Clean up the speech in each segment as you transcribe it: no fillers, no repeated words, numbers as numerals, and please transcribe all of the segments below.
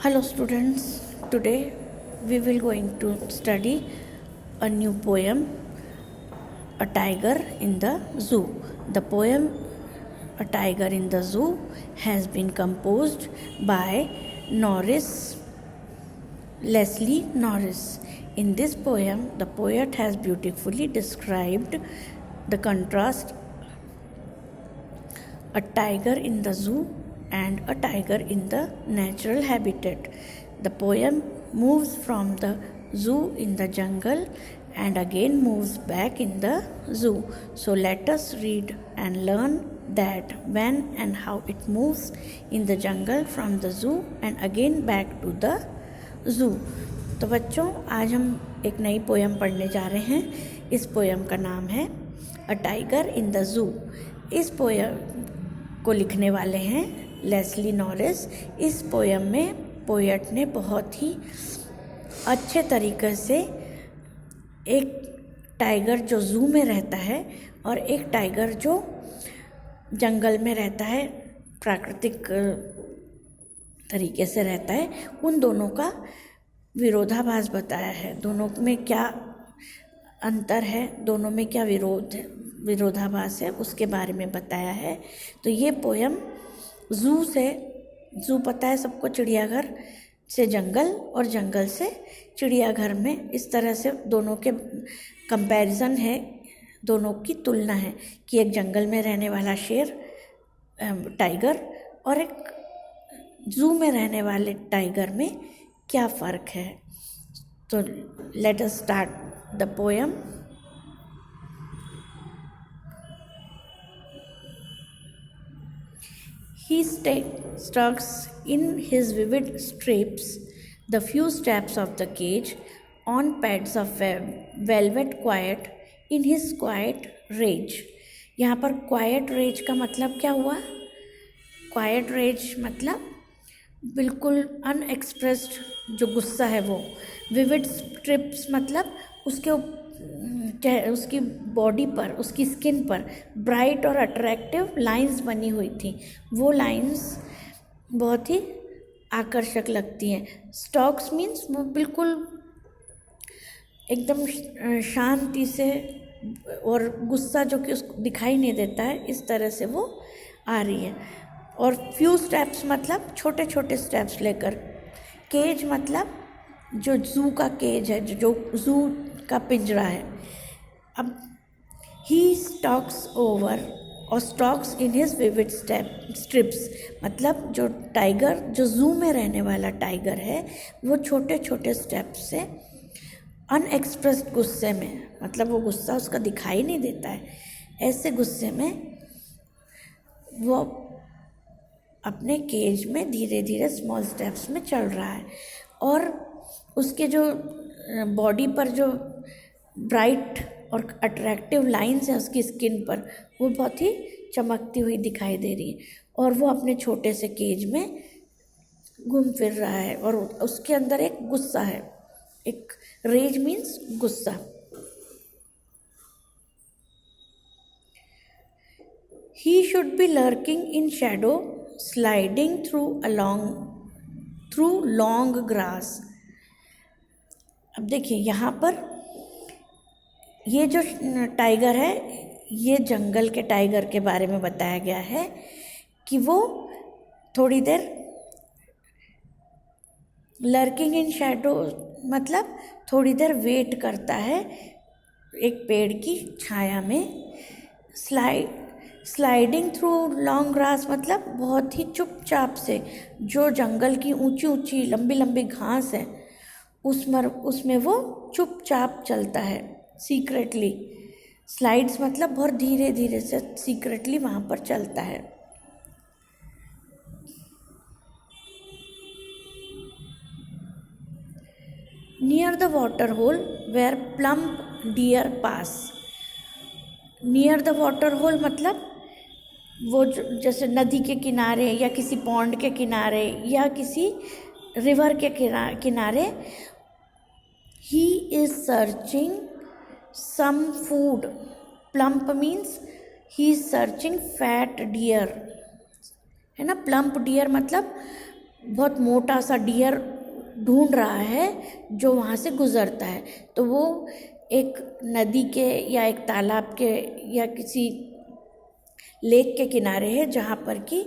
Hello students, today we will going to study a new poem, A Tiger in the Zoo. The poem A Tiger in the Zoo has been composed by Leslie Norris. In this poem, the poet has beautifully described the contrast a tiger in the zoo and a tiger in the natural habitat. The poem moves from the zoo in the jungle and again moves back in the zoo. So let us read and learn that when and how it moves in the jungle from the zoo and again back to the zoo. तो बच्चों, आज हम एक नई poem पढ़ने जा रहे हैं. इस पोयम का नाम है a tiger in the zoo. इस पोयम को लिखने वाले हैं लेस्ली नॉरिस. इस पोयम में पोएट ने बहुत ही अच्छे तरीके से एक टाइगर जो ज़ू में रहता है और एक टाइगर जो जंगल में रहता है, प्राकृतिक तरीके से रहता है, उन दोनों का विरोधाभास बताया है. दोनों में क्या अंतर है, दोनों में क्या विरोधाभास है, उसके बारे में बताया है. तो ये पोयम ज़ू पता है सबको, चिड़ियाघर से जंगल और जंगल से चिड़ियाघर में, इस तरह से दोनों के कंपैरिजन है, दोनों की तुलना है कि एक जंगल में रहने वाला शेर टाइगर और एक ज़ू में रहने वाले टाइगर में क्या फ़र्क है. तो let us start the poem. He stalks in his vivid strips the few steps of the cage on pads of velvet quiet in his quiet rage. यहाँ पर quiet rage का मतलब क्या हुआ? Quiet rage मतलब बिल्कुल अनएक्सप्रेस्ड जो गुस्सा है वो. विविड स्ट्रिप्स मतलब उसकी बॉडी पर, उसकी स्किन पर ब्राइट और अट्रैक्टिव लाइंस बनी हुई थी. वो लाइंस बहुत ही आकर्षक लगती हैं. स्टॉक्स मीन्स वो बिल्कुल एकदम शांति से, और गुस्सा जो कि उसको दिखाई नहीं देता है, इस तरह से वो आ रही है. और फ्यू स्टेप्स मतलब छोटे छोटे स्टेप्स लेकर. केज मतलब जो ज़ू का केज है, जो ज़ू का पिंजरा है. अब ही स्टॉक्स ओवर और stocks in his vivid strips मतलब जो टाइगर, जो ज़ू में रहने वाला टाइगर है, वो छोटे छोटे स्टेप्स से अनएक्सप्रेस्ड गुस्से में, मतलब वो गुस्सा उसका दिखाई नहीं देता है, ऐसे गुस्से में वो अपने केज में धीरे धीरे स्मॉल स्टेप्स में चल रहा है. और उसके जो बॉडी पर जो ब्राइट और अट्रैक्टिव लाइंस हैं उसकी स्किन पर, वो बहुत ही चमकती हुई दिखाई दे रही है. और वो अपने छोटे से केज में घूम फिर रहा है और उसके अंदर एक गुस्सा है. एक रेज मीन्स गुस्सा. He should be lurking in shadow, sliding through long grass. अब देखिए यहाँ पर ये जो टाइगर है, ये जंगल के टाइगर के बारे में बताया गया है कि वो थोड़ी देर लर्किंग इन शैडो मतलब थोड़ी देर वेट करता है एक पेड़ की छाया में. स्लाइडिंग थ्रू लॉन्ग ग्रास मतलब बहुत ही चुपचाप से, जो जंगल की ऊंची ऊंची लंबी लंबी घास है उसमें वो चुपचाप चलता है, सीक्रेटली. स्लाइड्स मतलब बहुत धीरे धीरे से सीक्रेटली वहाँ पर चलता है. Near the water hole where plump deer pass. Near the water hole मतलब वो जैसे नदी के किनारे या किसी पॉन्ड के किनारे या किसी रिवर के किनारे. He is searching some food. Plump means he is searching fat deer, है ना. प्लम्प डियर मतलब बहुत मोटा सा डियर ढूंढ रहा है जो वहाँ से गुज़रता है। तो वो एक नदी के या एक तालाब के या किसी लेक के किनारे है जहाँ पर कि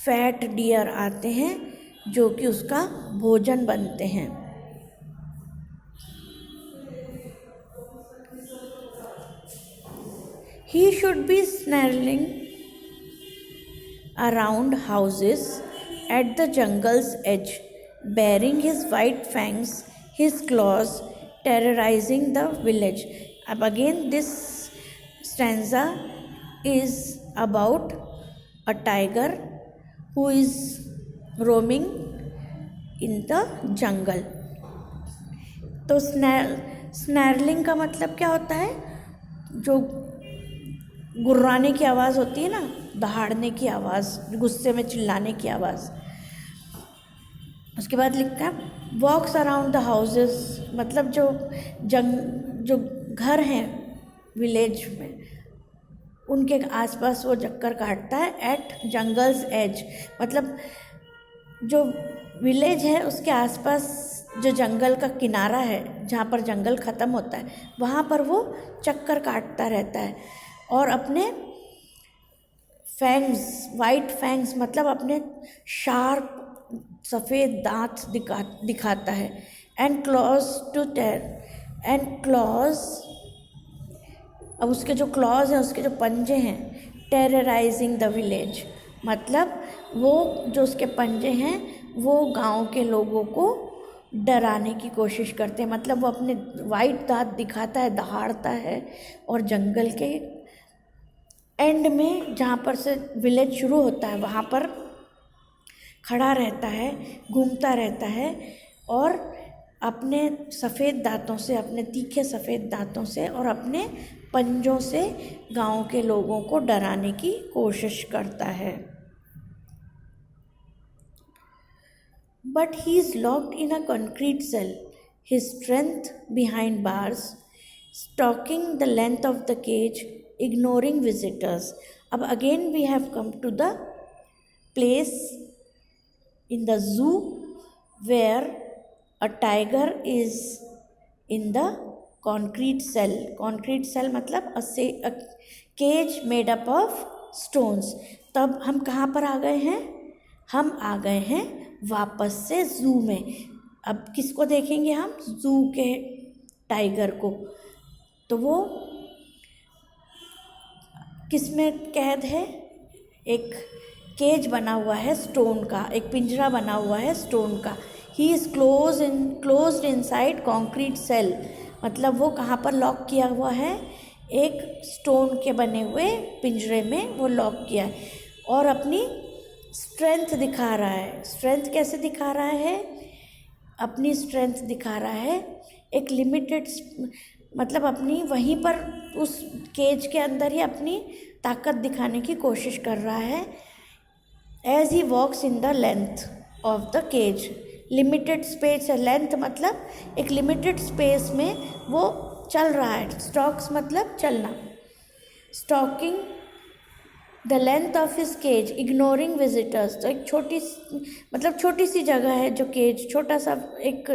फैट डियर आते हैं जो कि उसका भोजन बनते हैं। He should be snarling around houses at the jungle's edge, baring his white fangs, his claws, terrorizing the village. अब again this stanza is about a tiger who is roaming in the jungle. तो स्नैरलिंग का मतलब क्या होता है? जो गुर्राने की आवाज़ होती है ना, दहाड़ने की आवाज़, गुस्से में चिल्लाने की आवाज़। उसके बाद लिखा है वॉक्स अराउंड द हाउसेस, मतलब जो घर हैं विलेज में उनके आसपास वो चक्कर काटता है। एट जंगल्स एज, मतलब जो विलेज है उसके आसपास जो जंगल का किनारा है जहाँ पर जंगल ख़त्म होता है वहाँ पर वो चक्कर काटता रहता है और अपने फैंग्स, वाइट फैंग्स मतलब अपने शार्प सफ़ेद दांत दिखाता है। एंड क्लॉज टू टेर, एंड क्लॉज, अब उसके जो क्लॉज हैं, उसके जो पंजे हैं, टेरराइजिंग द विलेज, मतलब वो जो उसके पंजे हैं वो गांव के लोगों को डराने की कोशिश करते हैं। मतलब वो अपने वाइट दांत दिखाता है, दहाड़ता है और जंगल के एंड में जहाँ पर से विलेज शुरू होता है वहाँ पर खड़ा रहता है, घूमता रहता है और अपने सफ़ेद दांतों से, अपने तीखे सफ़ेद दांतों से और अपने पंजों से गांव के लोगों को डराने की कोशिश करता है। But he is locked in a concrete cell, his strength behind bars, stalking the length of the cage, ignoring visitors. अब again we have come to the place in the zoo where a tiger is in the concrete cell. Concrete cell मतलब a cage made up of stones. तब हम कहाँ पर आ गए हैं? हम आ गए हैं वापस से ज़ू में। अब किसको देखेंगे हम? ज़ू के टाइगर को। तो वो किस में कैद है? एक केज बना हुआ है स्टोन का, एक पिंजरा बना हुआ है स्टोन का। He is closed inside concrete cell, मतलब वो कहाँ पर लॉक किया हुआ है? एक स्टोन के बने हुए पिंजरे में वो लॉक किया है और अपनी स्ट्रेंथ दिखा रहा है। स्ट्रेंथ कैसे दिखा रहा है? अपनी स्ट्रेंथ दिखा रहा है एक लिमिटेड, मतलब अपनी वहीं पर उस केज के अंदर ही अपनी ताकत दिखाने की कोशिश कर रहा है। As he walks in the length of the cage, limited space है, लेंथ मतलब एक लिमिटेड स्पेस में वो चल रहा है। स्टॉक्स मतलब चलना। Stalking the length of his cage, ignoring visitors, तो एक छोटी सी जगह है जो केज, छोटा सा एक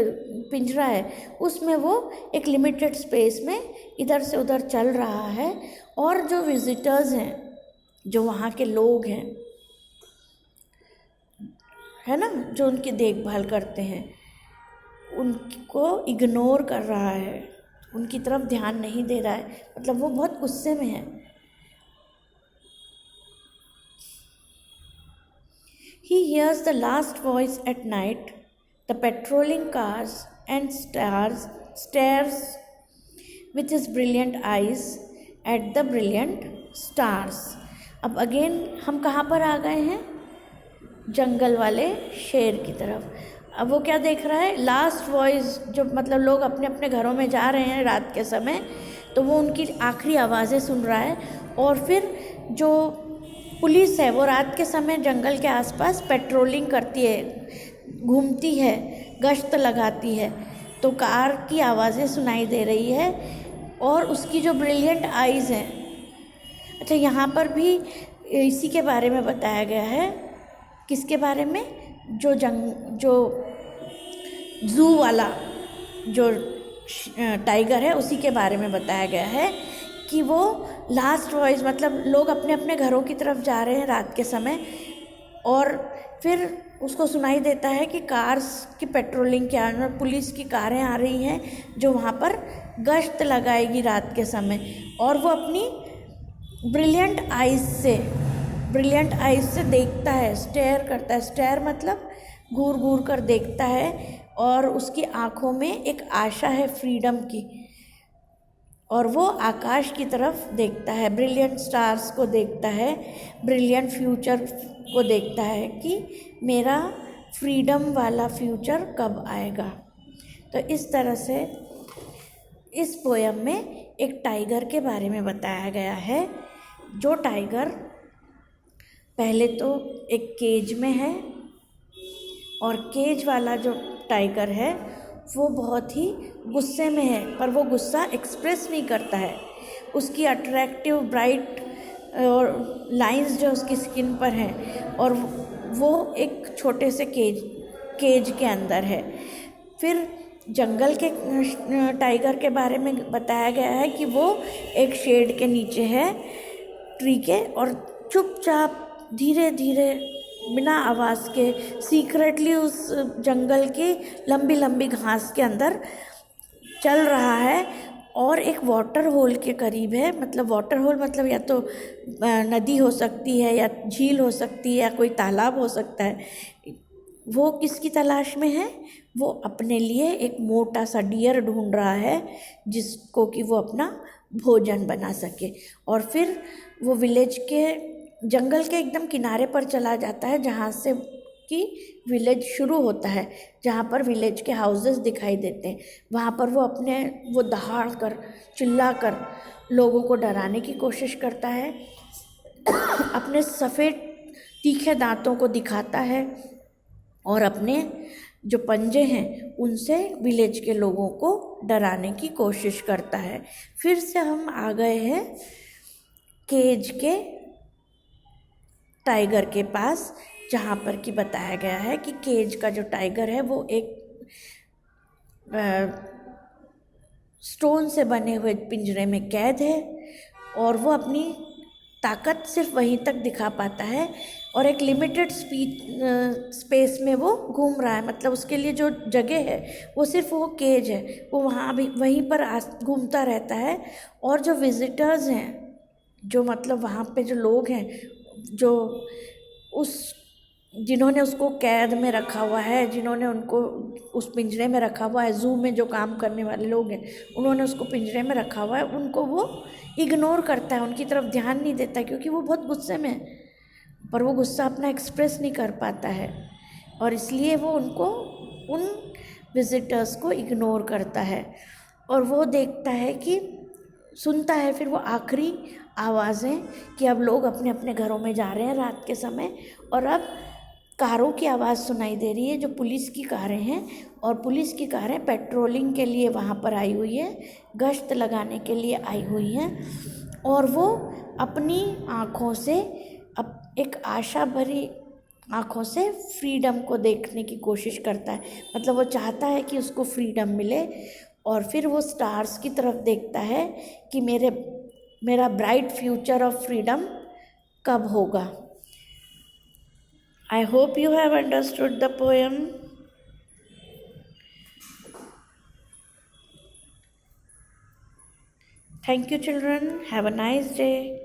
पिंजरा है, उसमें वो एक लिमिटेड स्पेस में इधर से उधर चल रहा है और जो विजिटर्स हैं, जो वहाँ के लोग हैं, है ना, जो उनकी देखभाल करते हैं, उनको इग्नोर कर रहा है, उनकी तरफ ध्यान नहीं दे रहा है, मतलब वो बहुत गुस्से में है। He hears the last voice at night, the patrolling cars, and stares with his brilliant eyes at the brilliant stars. अब अगेन हम कहाँ पर आ गए हैं? जंगल वाले शेर की तरफ। अब वो क्या देख रहा है? लास्ट वॉइस, जो मतलब लोग अपने अपने घरों में जा रहे हैं रात के समय, तो वो उनकी आखिरी आवाज़ें सुन रहा है। और फिर जो पुलिस है वो रात के समय जंगल के आसपास पेट्रोलिंग करती है, घूमती है, गश्त लगाती है, तो कार की आवाज़ें सुनाई दे रही है और उसकी जो ब्रिलियंट आइज़ हैं। अच्छा, यहाँ पर भी इसी के बारे में बताया गया है। किसके बारे में? जो ज़ू वाला जो टाइगर है उसी के बारे में बताया गया है कि वो लास्ट वॉइस, मतलब लोग अपने अपने घरों की तरफ जा रहे हैं रात के समय, और फिर उसको सुनाई देता है कि कार्स की पेट्रोलिंग के आने, पुलिस की कारें आ रही हैं जो वहाँ पर गश्त लगाएगी रात के समय, और वो अपनी ब्रिलियंट आइज़ से देखता है, स्टेयर करता है। स्टेयर मतलब घूर घूर कर देखता है, और उसकी आँखों में एक आशा है फ्रीडम की, और वो आकाश की तरफ देखता है, ब्रिलियंट स्टार्स को देखता है, ब्रिलियंट फ्यूचर को देखता है कि मेरा फ्रीडम वाला फ्यूचर कब आएगा। तो इस तरह से इस पोयम में एक टाइगर के बारे में बताया गया है, जो टाइगर पहले तो एक केज में है, और केज वाला जो टाइगर है वो बहुत ही गुस्से में है, पर वो गुस्सा एक्सप्रेस नहीं करता है। उसकी अट्रैक्टिव ब्राइट और लाइंस जो उसकी स्किन पर हैं, और वो एक छोटे से केज के अंदर है। फिर जंगल के टाइगर के बारे में बताया गया है कि वो एक शेड के नीचे है, ट्री के, और चुपचाप धीरे धीरे बिना आवाज़ के सीक्रेटली उस जंगल की लंबी लंबी घास के अंदर चल रहा है, और एक वाटर होल के करीब है। मतलब वाटर होल मतलब या तो नदी हो सकती है, या झील हो सकती है, या कोई तालाब हो सकता है। वो किसकी तलाश में है? वो अपने लिए एक मोटा सा डियर ढूंढ रहा है, जिसको कि वो अपना भोजन बना सके। और फिर वो विलेज के जंगल के एकदम किनारे पर चला जाता है, जहाँ से कि विलेज शुरू होता है, जहाँ पर विलेज के हाउसेस दिखाई देते हैं। वहाँ पर वो दहाड़ कर, चिल्ला कर लोगों को डराने की कोशिश करता है, अपने सफ़ेद तीखे दांतों को दिखाता है, और अपने जो पंजे हैं उनसे विलेज के लोगों को डराने की कोशिश करता है। फिर से हम आ गए हैं केज के टाइगर के पास, जहाँ पर कि बताया गया है कि केज का जो टाइगर है वो एक स्टोन से बने हुए पिंजरे में कैद है, और वो अपनी ताकत सिर्फ वहीं तक दिखा पाता है, और एक लिमिटेड स्पेस में वो घूम रहा है। मतलब उसके लिए जो जगह है वो सिर्फ वो केज है, वो वहाँ भी वहीं पर घूमता रहता है। और जो विजिटर्स हैं, जो मतलब वहाँ पे जो लोग हैं, जो जिन्होंने उसको कैद में रखा हुआ है, जिन्होंने उनको उस पिंजरे में रखा हुआ है, ज़ू में जो काम करने वाले लोग हैं उन्होंने उसको पिंजरे में रखा हुआ है, उनको वो इग्नोर करता है, उनकी तरफ ध्यान नहीं देता, क्योंकि वो बहुत गुस्से में है, पर वो गुस्सा अपना एक्सप्रेस नहीं कर पाता है, और इसलिए वो उन विजिटर्स को इग्नोर करता है। और वो देखता है कि सुनता है फिर वो आखिरी आवाज़ें कि अब लोग अपने अपने घरों में जा रहे हैं रात के समय, और अब कारों की आवाज़ सुनाई दे रही है, जो पुलिस की कारें हैं, और पुलिस की कारें पेट्रोलिंग के लिए वहाँ पर आई हुई है, गश्त लगाने के लिए आई हुई हैं। और वो अपनी आँखों से एक आशा भरी आँखों से फ्रीडम को देखने की कोशिश करता है। मतलब वो चाहता है कि उसको फ्रीडम मिले, और फिर वो स्टार्स की तरफ देखता है कि मेरा ब्राइट फ्यूचर ऑफ फ्रीडम कब होगा। I hope you have understood the poem. Thank you, children. Have a nice day.